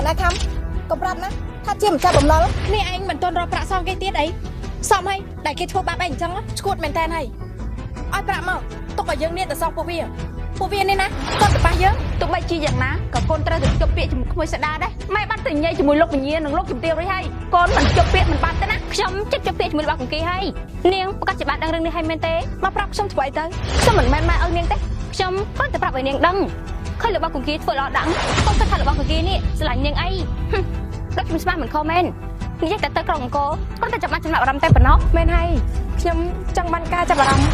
ណាខំកុំប្រាប់ណាថាជាម្ចាស់បំណុលនេះឯងមិនទាន់រកប្រាក់សងគេទៀតអីសមហើយដែលគេធ្វើបាបឯងអញ្ចឹងឈួតមែនតើហើយឲ្យប្រាក់មកទុកឲ្យយើងនេះទៅសងពួកវានេះណាគាត់ទៅប៉ះយើងទោះបីជាយ៉ាងណាក៏កូនត្រូវទៅជប់ពាក្យជាមួយក្មួយស្ដាដែរម៉ែបានទៅញ៉ៃជាមួយលោកវិញ្ញានិងលោកជំទាវរួចហើយកូនមិនជប់ពាក្យមិនបានទេណាខ្ញុំចិត្តជប់ពាក្យជាមួយរបស់គង្គីហើយនាងប្រកាសជាបានដឹងរឿងនេះហើយមែនទេមកប្រាប់ខ្ញុំធ្វើអីទៅខ្ញុំមិនមែនម៉ែឲ្យនាងទេខ្ញុំគ្រាន់តែប្រាប់ឲ្យនាងដឹងឃើញរបស់គង្គីធ្វើល្អដឹងកុំគិតថារបស់គង្គីនេះស្រឡាញ់នាងអីដូចខ្ញុំស្មានមិនខុសមែននិយាយតែទៅក្រុងអង្គរគ្រាន់តែចាំបាច់ចំណាប់អារម្មណ៍តែប៉ុណ្ណោះមែនហើយខ្ញុំចង់បានការចាប់អារម្មណ៍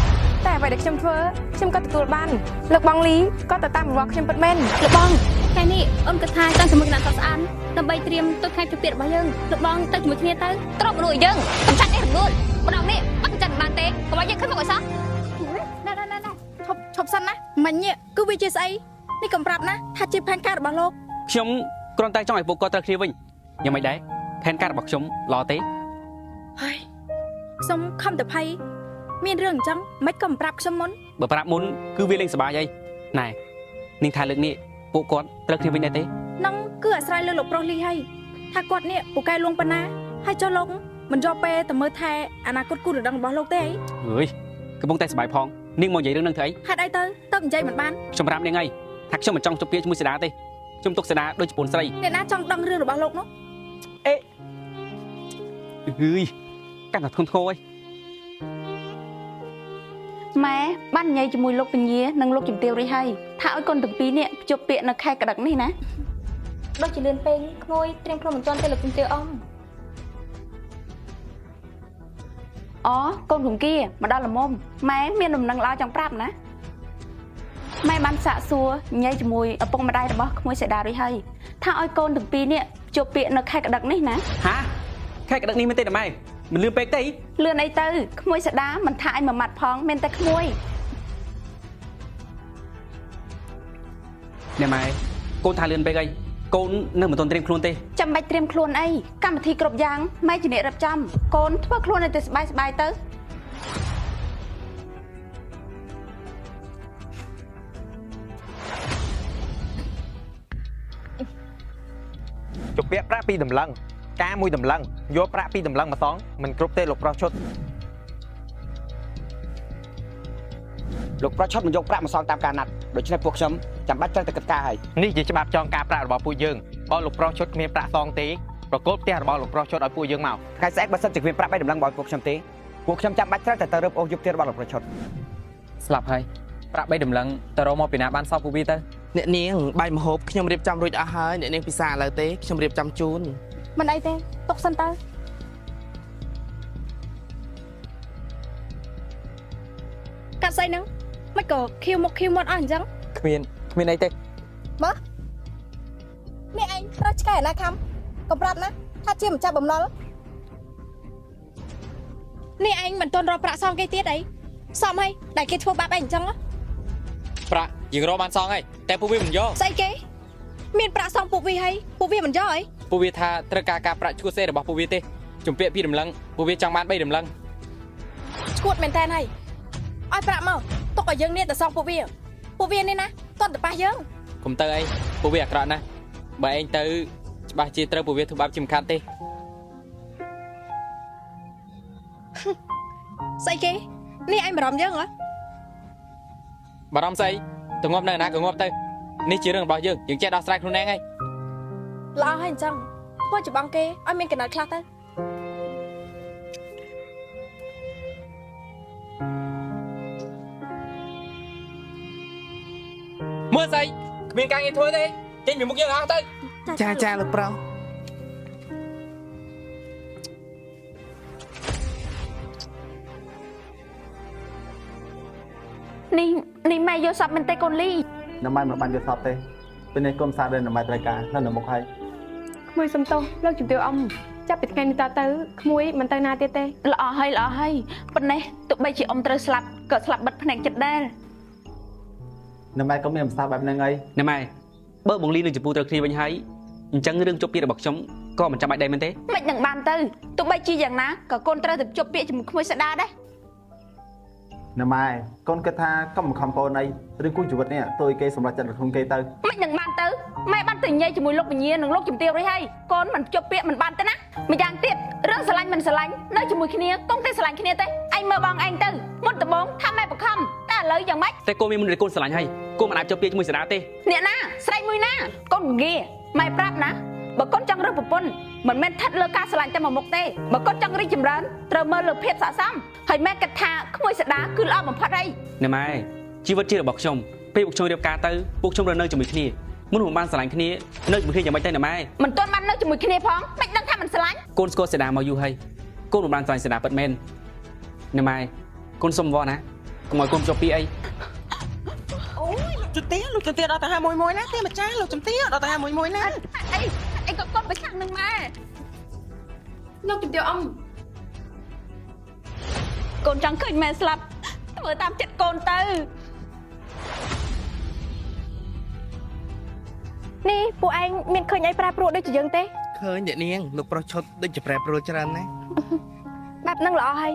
តែអ្វីដែលខ្ញុំធ្វើខ្ញុំក៏ទទួលបានលោកបងលីក៏ទៅតាមរបស់ខ្ញុំពិតមែនលោកបងថ្ងៃនេះអូនគិតថាចង់ជាមួយគណៈសស្អាតដើម្បីត្រៀមទុកថ្ងៃជប់ពាក្យរបស់យើងលោកបងទៅជាមួយគ្នាទៅត្រប់មនុស្សយើងកំចាត់នេះរងូលម្ដងនេះអត់កំចាត់បានទេកុំឲ្យយើងឃើញមកអីសោះណាឈប់សិនណាមិញគឺវាជាស្អីនេះកុំប្រាប់ណាថាជាផែនការរបស់លោកខ្ញុំគ្រាន់តែចង់ឲ្យពួកគាត់ត្រូវគ្នាវិញយ៉ាងម៉េចដែរផែនការរបស់ខ្ញុំល្អទេហើយខ្ញុំខំតែភ័យមានរឿងអញ្ចឹងមិនក៏ប្រាប់ខ្ញុំមុនបើប្រាប់មុនគឺវាលេងសប្បាយហើយណែនាងថាលើកនេះពួកគាត់ត្រូវគ្នាវិញដែរទេនឹងគឺអាស្រ័យលើលោកប្រុសលីហើយថាគាត់នេះពូកែលួងប៉ុណ្ណាហើយចុះលោកមិនយកពេលទៅមើលថែអនាគតគូរដឹងរបស់លោកទេអើយកំពុងតែសប្បាយផងនាងមកនិយាយរឿងនឹងធ្វើអីហេតុអីទៅនិយាយមិនបានខ្ញុំប្រាប់នាងអីថាខ្ញុំមិនចង់ជប់ពាក្យជាមួយសេដាទេខ្ញុំទុកសេដាដូចជប៉ុនស្រីអ្នកណាចង់ដឹងរឿងរបស់លោកនោះអេអើយកាន់តែធន់ធ្ងរអីម៉ែបានញ៉ៃជាមួយលោកពញានិងលោកជំទាវរីហើយថាឲ្យកូនទាំងពីរនេះជប់ពាក្យនៅខែក្តឹកនេះណាដូចជាលឿនពេកក្មួយត្រៀមខ្លួនមិនទាន់ទេលោកជំទាវអូកូនគង្គីមកដល់ល្មមម៉ែមានដំណឹងល្អចង់ប្រាប់ណាម៉ែបានសាកសួរញ៉ៃជាមួយឪពុកម្ដាយរបស់ក្មួយសេដារីហើយថាឲ្យកូនទាំងពីរនេះជប់ពាក្យនៅខែក្តឹកនេះណាហាខែក្តឹកនេះមែនទេម៉ែមិនលឿនពេកទេលឿនអីទៅក្មួយសេដាមិនថាអញមួយម៉ាត់ផងមានតែក្មួយណែម៉ែកូនថាលឿនពេកអីកូននៅមិនទាន់ត្រៀមខ្លួនទេចាំបាច់ត្រៀមខ្លួនអីកម្មវិធីគ្រប់យ៉ាងម៉ែជាអ្នករៀបចំកូនធ្វើខ្លួនឲ្យតែស្បាយទៅជពាក់ប្រាក់ពីដំឡឹងការមួយដំឡឹងយកប្រាក់ពីដំឡឹងមកសងមិនគ្រប់ទេលោកប្រុសឈុតលោកប្រុសឈុតមិនយកប្រាក់មកសងតាមការណាត់ដូច្នេះពួកខ្ញុំចាំបាច់ត្រូវតែគិតការហើយនេះជាច្បាប់ចងការប្រាក់របស់ពួកយើងបើលោកប្រុសឈុតគ្មានប្រាក់សងទេប្រកូលផ្ទះរបស់លោកប្រុសឈុតឲ្យពួកយើងមកថ្ងៃស្អែកបើសិនជាគ្មានប្រាក់បីដំឡឹងរបស់ពួកខ្ញុំទេពួកខ្ញុំចាំបាច់ត្រូវតែទៅរឹបអូសយកផ្ទះរបស់លោកប្រុសឈុតស្លាប់ហើយប្រាក់បីដំឡឹងទៅរកមកពីណាបានសោះពួកវាទៅអ្នកនាងបាយមហូបខ្ញុំរៀបចំរួចអស់ហើយអ្នកនាងពិសាឥឡូវទេខ្ញុំរៀបចំជូនមិនអីទេទុកសិនទៅកាត់ស្អីហ្នឹងមិនក៏ខៀវមុខខៀវមាត់អស់អញ្ចឹងគ្មានអីទេមើលនេះឯងត្រូវឆ្កែណាខំកុំប្រាប់ណាថាជាម្ចាស់បំណុលនេះឯងមិនទាន់រកប្រាក់សងគេទៀតអីសមហើយដែលគេធ្វើបាបឯងអញ្ចឹងប្រាក់យើងរកបានសងហើយតែពួកវាមិនយកស្អីគេមានប្រាក់សងពួកវាហើយពួកវាមិនយកអីពួកវាថាត្រូវការប្រាក់ឈួតសេរបស់ពួកវាទេជំពាក់ពីដំឡឹងពួកវាចង់បាន3ដំឡឹងឈួតមែនតើហើយឲ្យប្រាក់មកទុកឲ្យយើងនេះទៅសងពួកវានេះណាគាត់ទៅប៉ះយើងកុំទៅអីពួកវាអាក្រក់ណាស់បើឯងទៅច្បាស់ជាត្រូវពួកវាធ្វើបាបជាមិនខាត់ទេស្អីគេនេះឯងបារម្ភយើងហ៎បារម្ភស្អីទៅងាប់នៅណាក៏ងាប់ទៅនេះជារឿងរបស់យើងចេះដោះស្រាយខ្លួនឯងហើយល្អហើយអញ្ចឹងធ្វើច្បាំងគេឲ្យមានកណ្ដាលខ្លះទៅមើលស្អីគ្មានការងារធ្វើទេចេញពីមុខយើងអស់ទៅចាលោកប្រុសនេះម៉ែយកសពមែនទេកូនលីណម៉ៃមិនបានយកសពទេពេលនេះគុំសាដល់ណម៉ៃត្រូវការនៅមុខហើយក្មួយសំទោសលោកជំទាវអង្គចាប់ពីថ្ងៃនេះតទៅក្មួយមិនទៅណាទៀតទេល្អហើយប៉ុណ្ណេះទោះបីជាអ៊ំត្រូវស្លាប់ក៏ស្លាប់បិទភ្នែកចិត្តដែរណម៉ៃក៏មានប្រសាសន៍បែបហ្នឹងហើយណម៉ៃបើបងលីនឹងចំពូត្រូវគ្នាវិញហើយអញ្ចឹងរឿងជប់ពាក្យរបស់ខ្ញុំក៏មិនចាំបាច់ដែរមែនទេមិននឹងបានទៅទោះបីជាយ៉ាងណាក៏កូនត្រូវទៅជប់ពាក្យជាមួយក្មួយស្ដាដែរ ណែម៉ែកូនគិតថាកុំខំកូនអីឬគូជីវិតនេះtôiគេសម្រាប់ចិត្តក្នុងគេទៅ មិននឹងបានទៅម៉ែបានទៅនិយាយជាមួយលោកវិញ្ញានិងលោកជំទាវរួចហើយកូនមិនជប់ពាក្យមិនបានទេណាម្យ៉ាងទៀតរឿងស្រឡាញ់មិនស្រឡាញ់នៅជាមួយគ្នាកុំតែស្រឡាញ់គ្នាទេឯងមើលបងឯងទៅមុនដំបងថាម៉ែបខំតែឥឡូវយ៉ាងម៉េច តែកូនមានមុនតែកូនស្រឡាញ់ហើយកូនមិនអាចចុះពាក្យជាមួយសាដាទេ អ្នកណាស្រីមួយណាកូនងាម៉ែប្រាប់ណាបើកូនចង់រើសប្រពន្ធមិនមែនស្ថិតលើការស្រឡាញ់តែមួយមុខទេបើកូនចង់រីកចម្រើនត្រូវមើលលើភាពស័ក្តិសមហើយម៉ែគិតថាក្មួយស្ដាគឺល្អបំផុតហើយ ណែម៉ែជីវិតជារបស់ខ្ញុំពេលពួកខ្ញុំរៀបការទៅពួកខ្ញុំរស់នៅជាមួយគ្នាមុនមិនបានស្រឡាញ់គ្នានៅជាមួយគ្នាយ៉ាងម៉េចទៅណែម៉ែ មិនទាន់បាននៅជាមួយគ្នាផងមិនដឹងថាមិនស្រឡាញ់ កូនស្គាល់សាដាមកយូរហើយកូនមិនបានស្រឡាញ់សាដាពិតមែនណែម៉ែកូនសុំវល់ណាកុំឲ្យកូនចុះពាក្យអី លោកជំទាវដល់ទៅ51ណាទេម្ចាស់លោកជំទាវដល់ទៅ51ណា អីក៏កូនទៅខាងនឹងម៉ែ លោកជំទាវអ៊ំ កូនចង់ឃើញម៉ែស្លាប់ធ្វើតាមចិត្តកូនទៅ នេះពួកឯងមានឃើញអីប្រែប្រួលដូចជាយើងទេ ឃើញអ្នកនាងលោកប្រុសឈុតដូចជាប្រែប្រួលច្រើនណាស់ បែបហ្នឹងល្អហើយ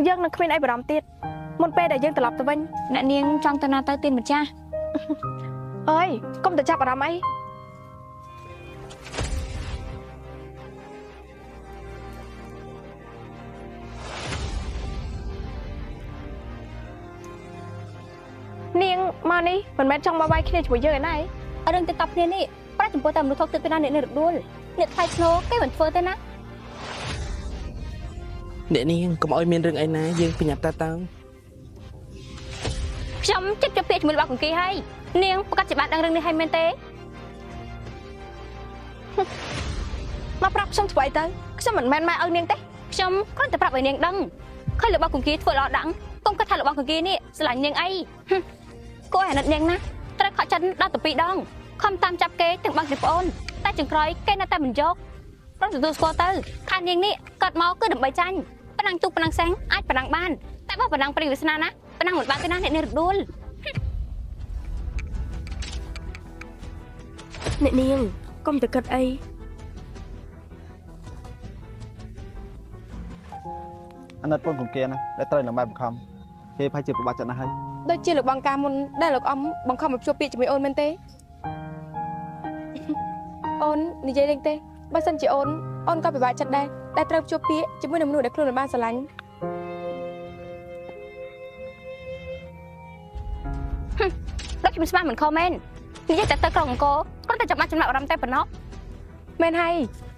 យើងនឹងគ្មានអីបារម្ភទៀតមុនពេលដែលយើងត្រឡប់ទៅវិញ អ្នកនាងចង់ទៅណាទៅទៀនម្ចាស់ អើយកុំទៅចាប់អារម្មណ៍អីនាងមកនេះមិនមែនចង់មកវាយគ្នាជាមួយយើងឯណា រឿងទៅតបគ្នានេះប្រាច់ចំពោះតែមនុស្សថោកទឹកពីណាអ្នកនេះរដួលអ្នកថ្លៃធ្នូគេមិនធ្វើទេណា អ្នកនាងកុំឲ្យមានរឿងអីណាយើងប្រញាប់ទៅ ខ្ញុំចិត្តជពាក្យជាមួយរបស់គង្គីហើយនាងប្រកាសជាបានដឹងរឿងនេះហើយមែនទេ មកប្រាប់ខ្ញុំធ្វើអីទៅខ្ញុំមិនមែនម៉ែឲ្យនាងទេ ខ្ញុំគ្រាន់តែប្រាប់ឲ្យនាងដឹងឃើញរបស់គង្គីធ្វើល្អដឹងកុំគិតថារបស់គង្គីនេះស្រឡាញ់នាងអីគួរឲ្យអាណិតនាងណាត្រូវខកចិត្តដល់ទៅ2ដងខំតាមចាប់គេទាំងបងជាប្អូនតែចង្ក្រោយគេនៅតែមិនយកព្រោះទទួលស្គាល់ទៅថានាងនេះកើតមកគឺដើម្បីចាញ់ប៉ណ្ណឹងទុកប៉ណ្ណឹងសែងអាចប៉ណ្ណឹងបានតែបើប៉ណ្ណឹងព្រីវាសនាណាប៉ណ្ណឹងមិនបានទេណាអ្នកនេះរដួល អ្នកនាងកុំទៅគិតអី អាណិតពូនកុំគៀណាដែលត្រូវនឹងម៉ែបង្ខំគេប្រហែលជាពិបាកចិត្តណាស់ហើយ ដូចជាលោកបងការមុនដែលលោកអ៊ំបង្ខំឲ្យជួបពាក្យជាមួយអូនមែនទេ អូននិយាយលេងទេបើសិនជាអូនក៏ពិបាកចិត្តដែរដែលត្រូវជួបពាក្យជាមួយនឹងមនុស្សដែលខ្លួនមិនបានស្រឡាញ់ លោកជំស្មាមិនខំមែននិយាយតែទៅក្រុងអង្គរគ្រាន់តែចាំបាច់ចំណាប់អារម្មណ៍តែប៉ុណ្ណោះ មែនហើយ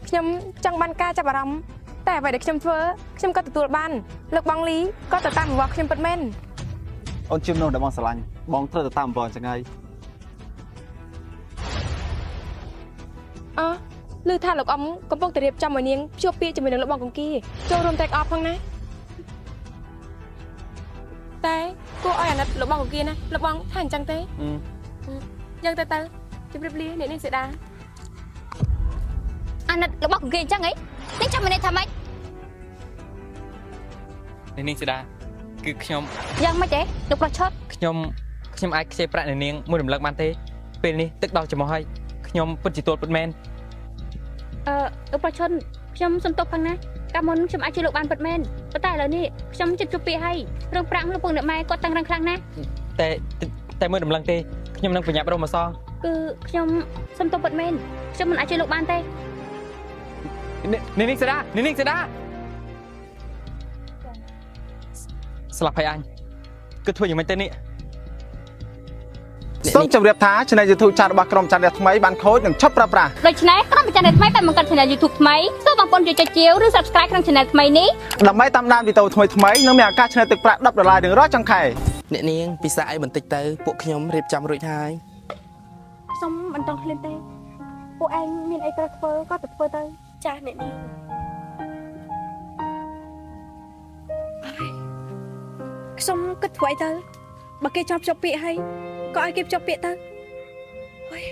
ខ្ញុំចង់បានការចាប់អារម្មណ៍តែអ្វីដែលខ្ញុំធ្វើខ្ញុំក៏ទទួលបានលោកបងលីក៏ទៅតាមបង្គាប់ខ្ញុំពិតមែន អូនជឿមនុស្សដែលបងស្រឡាញ់បងត្រូវទៅតាមបងចឹងហើយ អឺឮថាលោកអ៊ំកំពុងតែរៀបចំឲ្យនាងជួបពាក្យជាមួយនឹងលោកបងកង្គីចូលរួមតែកអប់ផងណាតែគួរឲ្យអាណិតលោកបងកង្គីណាលោកបងថាអញ្ចឹងទេយើងទៅជម្រាបលាអ្នកនាងសេដា អាណិតរបស់គង្គីអញ្ចឹងហីនេះចាំមិនថាម៉េច នាងសេដាគឺខ្ញុំ យ៉ាងម៉េចទេលោកប្រុសឈុត ខ្ញុំអាចខ្ចីប្រាក់នាងមួយរំលឹកបានទេពេលនេះទឹកដល់ចំហហើយខ្ញុំពិតជាទួលពិតមែន លោកប្រុសឈុតខ្ញុំសុំទោសផងណាកាលមុនខ្ញុំអាចជួយលោកបានពិតមែនប៉ុន្តែឥឡូវនេះខ្ញុំចិត្តជួបពាក្យហើយរឿងប្រាក់លោកពងអ្នកម៉ែគាត់តាំងរឹងខ្លាំងណាស់ តែមួយរំលឹកទេខ្ញុំនឹងប្រញាប់រស់មកសង គឺខ្ញុំសុំទោសពិតមែនខ្ញុំមិនអាចជួយលោកបានទេ នាងសេដាស្លាប់ហើយអញគឺធ្វើយ៉ាងម៉េចទៅនេះ សូមជម្រាបថា Channel YouTube ចាស់របស់ក្រុមច័ន្ទរះថ្មីបានខូចនិងឈប់ប្រើប្រាស់ ដូច្នេះក្រុមច័ន្ទរះថ្មីបានបង្កើត Channel YouTube ថ្មីសូមបងប្អូនជួយចុចជាវឬ Subscribe ក្នុង Channel ថ្មីនេះ ដើម្បីតាមដានវីដេអូថ្មីៗនិងមានឱកាសឈ្នះទឹកប្រាក់$10រៀងរាល់ចុងខែ អ្នកនាងពិសាអីបន្តិចទៅពួកខ្ញុំរៀបចំរួចហើយ ខ្ញុំមិនចង់ឃ្លានទេពួកឯងមានអីត្រូវធ្វើក៏ទៅធ្វើទៅចាស់អ្នកនាងខ្ញុំគិតធ្វើអីទៅបើគេចាប់ពាក្យហើយក៏ឲ្យគេចាប់ពាក្យទៅហុយ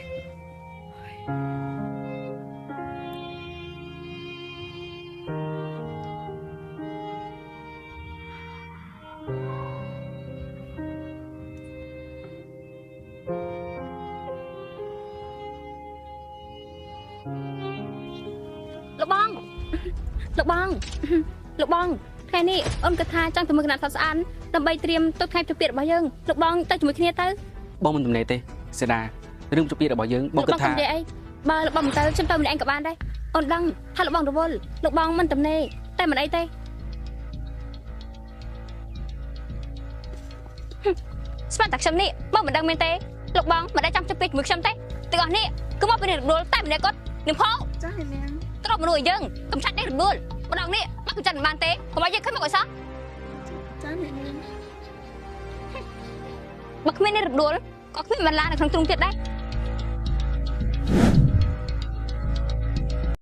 លោកបងថ្ងៃនេះអូនគិតថាចង់ទៅមើលកណ្ដាលសស្អាត ដើម្បីត្រៀមទៅថ្ងៃជពាករបស់យើងលោកបងទៅជាមួយគ្នាទៅ បងមិនទំនេរទេសេដារឿងជពាករបស់យើងបងគិតថា លោកបងអីបើលោកបងមិនទៅខ្ញុំទៅម្នាក់ឯងក៏បានដែរអូនដឹងថាលោកបងរវល់លោកបងមិនទំនេរតែមិនអីទេស្មានតែខ្ញុំនេះបងមិនដឹងមែនទេលោកបងមិនដែលចង់ជពាកជាមួយខ្ញុំទេទាំងអស់នេះគឺមកពីរដួលតែម្នាក់គាត់នាងផងចានាងត្រប់មនុស្សយើងកំចាត់នេះរដួលម្ដងនេះមកកំចាត់មិនបានទេកុំឲ្យយើងឃើញមកអីសោះចានាងបើគ្មាននេះរដួលក៏គ្មានបន្លានៅក្នុងទ្រុងទៀតដែរ